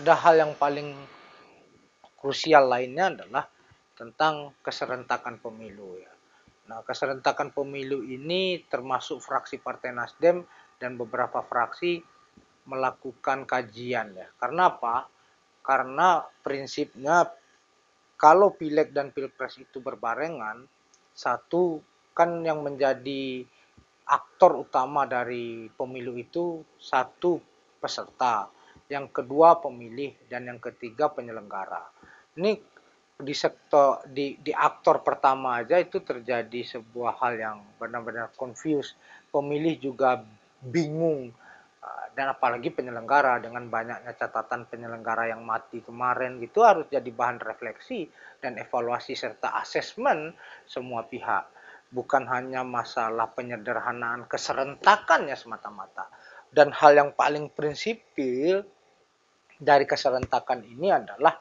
ada hal yang paling krusial lainnya adalah tentang keserentakan pemilu ya. Nah, keserentakan pemilu ini termasuk fraksi Partai Nasdem dan beberapa fraksi melakukan kajian ya. Karena apa? Karena prinsipnya kalau pileg dan pilpres itu berbarengan, satu kan yang menjadi aktor utama dari pemilu itu satu peserta, yang kedua pemilih, dan yang ketiga penyelenggara. Ini di sektor di aktor pertama aja itu terjadi sebuah hal yang benar-benar confused. Pemilih juga bingung dan apalagi penyelenggara dengan banyaknya catatan penyelenggara yang mati kemarin gitu harus jadi bahan refleksi dan evaluasi serta asesmen semua pihak. Bukan hanya masalah penyederhanaan keserentakannya semata-mata. Dan hal yang paling prinsipil dari keserentakan ini adalah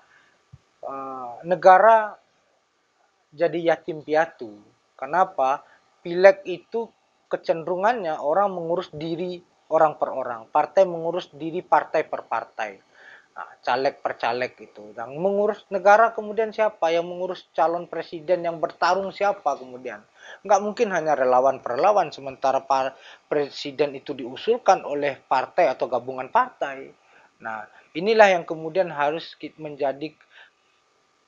negara jadi yatim piatu. Kenapa? Pileg itu kecenderungannya orang mengurus diri orang per orang, partai mengurus diri partai per partai. Nah, caleg per caleg itu. Dan mengurus negara kemudian siapa? Yang mengurus calon presiden yang bertarung siapa kemudian? Nggak mungkin hanya relawan per relawan, sementara presiden itu diusulkan oleh partai atau gabungan partai. Nah, inilah yang kemudian harus menjadi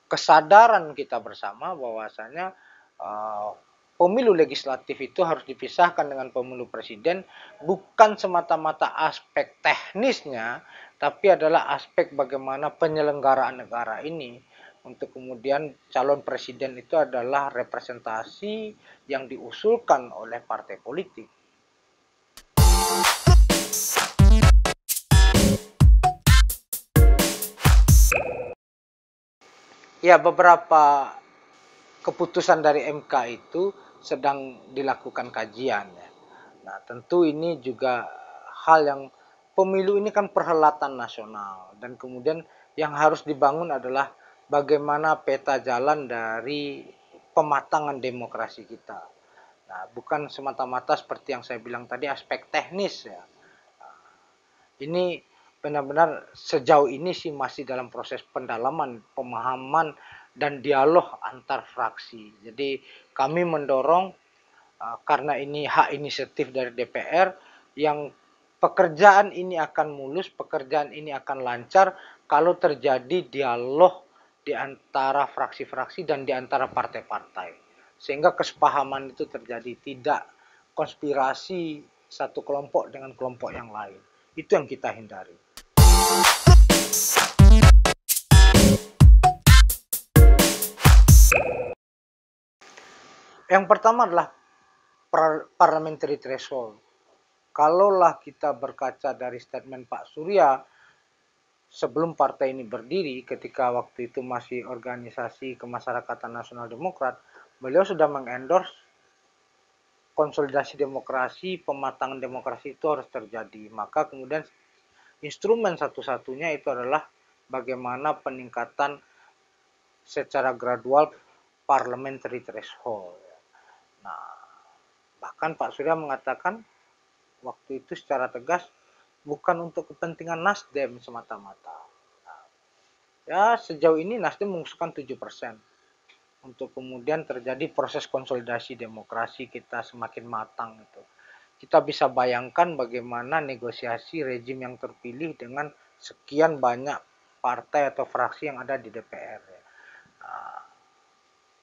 kesadaran kita bersama bahwasanya pemilu legislatif itu harus dipisahkan dengan pemilu presiden, bukan semata-mata aspek teknisnya, tapi adalah aspek bagaimana penyelenggaraan negara ini. Untuk kemudian calon presiden itu adalah representasi yang diusulkan oleh partai politik. Ya, beberapa keputusan dari MK itu sedang dilakukan kajian ya. Nah, tentu ini juga hal yang pemilu ini kan perhelatan nasional dan kemudian yang harus dibangun adalah bagaimana peta jalan dari pematangan demokrasi kita. Nah, bukan semata-mata seperti yang saya bilang tadi aspek teknis ya. Ini benar-benar sejauh ini sih masih dalam proses pendalaman, pemahaman, dan dialog antar fraksi. Jadi kami mendorong karena ini hak inisiatif dari DPR yang pekerjaan ini akan mulus, pekerjaan ini akan lancar kalau terjadi dialog di antara fraksi-fraksi dan di antara partai-partai. Sehingga kesepahaman itu terjadi, tidak konspirasi satu kelompok dengan kelompok yang lain. Itu yang kita hindari. Yang pertama adalah parliamentary threshold. Kalaulah kita berkaca dari statement Pak Surya sebelum partai ini berdiri, ketika waktu itu masih organisasi kemasyarakatan nasional Demokrat, beliau sudah mengendorse konsolidasi demokrasi, pematangan demokrasi itu harus terjadi. Maka kemudian instrumen satu-satunya itu adalah bagaimana peningkatan secara gradual parliamentary threshold. Nah, bahkan Pak Surya mengatakan waktu itu secara tegas bukan untuk kepentingan Nasdem semata-mata. Nah, ya sejauh ini Nasdem mengusulkan 7% untuk kemudian terjadi proses konsolidasi demokrasi kita semakin matang itu. Kita bisa bayangkan bagaimana negosiasi rejim yang terpilih dengan sekian banyak partai atau fraksi yang ada di DPR. Nah,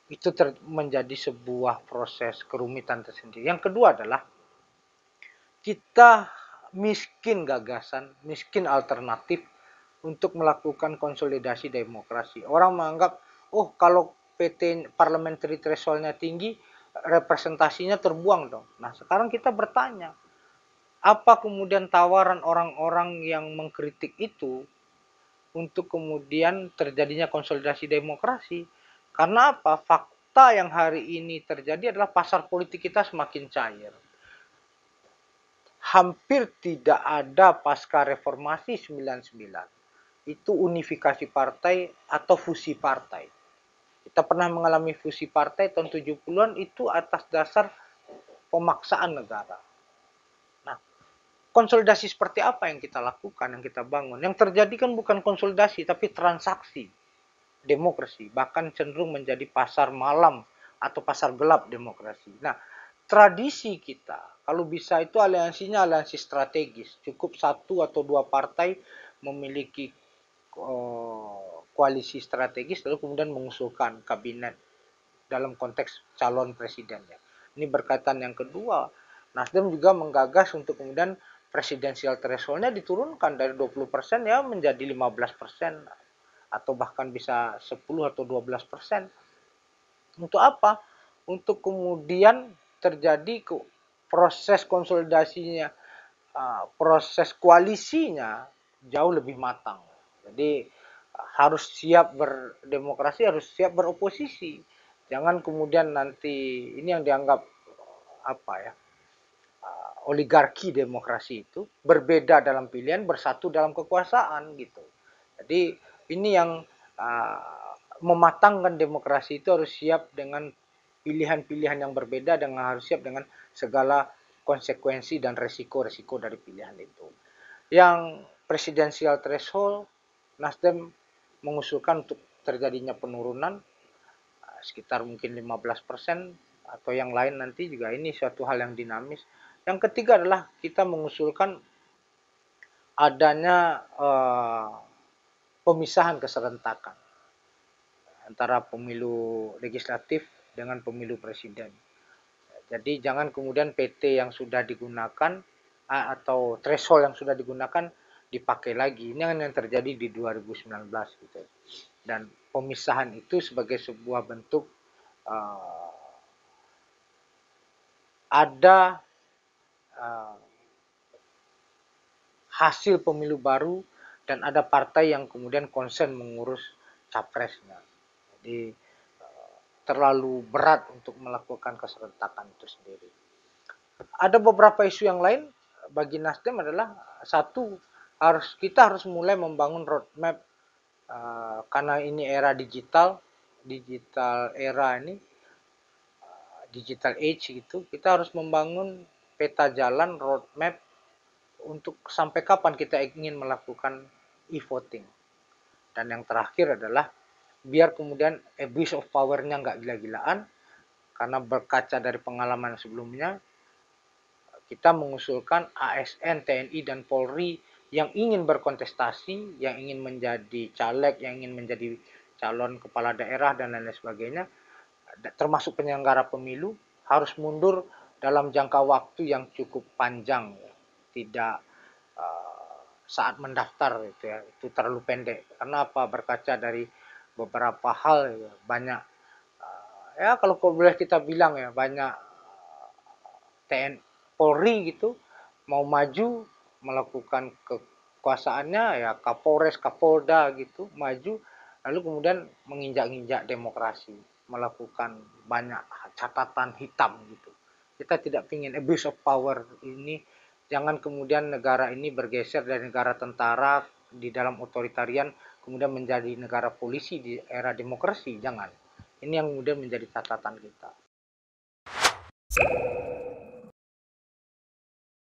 itu menjadi sebuah proses kerumitan tersendiri. Yang kedua adalah kita miskin gagasan, miskin alternatif untuk melakukan konsolidasi demokrasi. Orang menganggap, oh kalau PT parliamentary threshold-nya tinggi, representasinya terbuang dong. Nah sekarang kita bertanya, apa kemudian tawaran orang-orang yang mengkritik itu untuk kemudian terjadinya konsolidasi demokrasi? Karena apa? Fakta yang hari ini terjadi adalah pasar politik kita semakin cair. Hampir tidak ada pasca reformasi 99 itu unifikasi partai atau fusi partai. Kita pernah mengalami fusi partai tahun 70-an itu atas dasar pemaksaan negara. Nah, konsolidasi seperti apa yang kita lakukan, yang kita bangun. Yang terjadi kan bukan konsolidasi, tapi transaksi demokrasi, bahkan cenderung menjadi pasar malam atau pasar gelap demokrasi. Nah, tradisi kita, kalau bisa itu aliansinya aliansi strategis, cukup satu atau dua partai memiliki koalisi strategis, lalu kemudian mengusulkan kabinet dalam konteks calon presiden. Ini berkaitan yang kedua, Nasdem juga menggagas untuk kemudian presidensial threshold-nya diturunkan dari 20% ya menjadi 15% atau bahkan bisa 10 atau 12%. Untuk apa? Untuk kemudian terjadi proses konsolidasinya, proses koalisinya jauh lebih matang. Jadi harus siap berdemokrasi, harus siap beroposisi. Jangan kemudian nanti ini yang dianggap apa ya, oligarki demokrasi itu berbeda dalam pilihan, bersatu dalam kekuasaan gitu. Jadi ini yang mematangkan demokrasi itu harus siap dengan pilihan-pilihan yang berbeda dan harus siap dengan segala konsekuensi dan resiko-resiko dari pilihan itu. Yang presidensial threshold, Nasdem mengusulkan untuk terjadinya penurunan sekitar mungkin 15% atau yang lain nanti juga, ini suatu hal yang dinamis. Yang ketiga adalah kita mengusulkan adanya pemisahan keserentakan antara pemilu legislatif dengan pemilu presiden. Jadi jangan kemudian PT yang sudah digunakan atau threshold yang sudah digunakan dipakai lagi. Ini yang terjadi di 2019 gitu. Dan pemisahan itu sebagai sebuah bentuk ada hasil pemilu baru dan ada partai yang kemudian konsen mengurus capresnya. Jadi terlalu berat untuk melakukan keserentakan itu sendiri. Ada beberapa isu yang lain bagi Nasdem adalah satu, kita harus mulai membangun roadmap karena ini era digital era ini digital age gitu, kita harus membangun peta jalan roadmap untuk sampai kapan kita ingin melakukan e-voting. Dan yang terakhir adalah biar kemudian abuse of power-nya nggak gila-gilaan, karena berkaca dari pengalaman sebelumnya, kita mengusulkan ASN, TNI, dan Polri yang ingin berkontestasi, yang ingin menjadi caleg, yang ingin menjadi calon kepala daerah, dan lain-lain sebagainya, termasuk penyelenggara pemilu, harus mundur dalam jangka waktu yang cukup panjang. Tidak saat mendaftar itu ya, itu terlalu pendek. Karena apa? Berkaca dari beberapa hal ya, banyak ya kalau boleh kita bilang ya, banyak TNI Polri gitu mau maju melakukan kekuasaannya ya, Kapolres, Kapolda gitu maju, lalu kemudian menginjak-injak demokrasi, melakukan banyak catatan hitam gitu. Kita tidak ingin abuse of power ini. Jangan kemudian negara ini bergeser dari negara tentara di dalam otoritarian kemudian menjadi negara polisi di era demokrasi. Jangan. Ini yang kemudian menjadi catatan kita.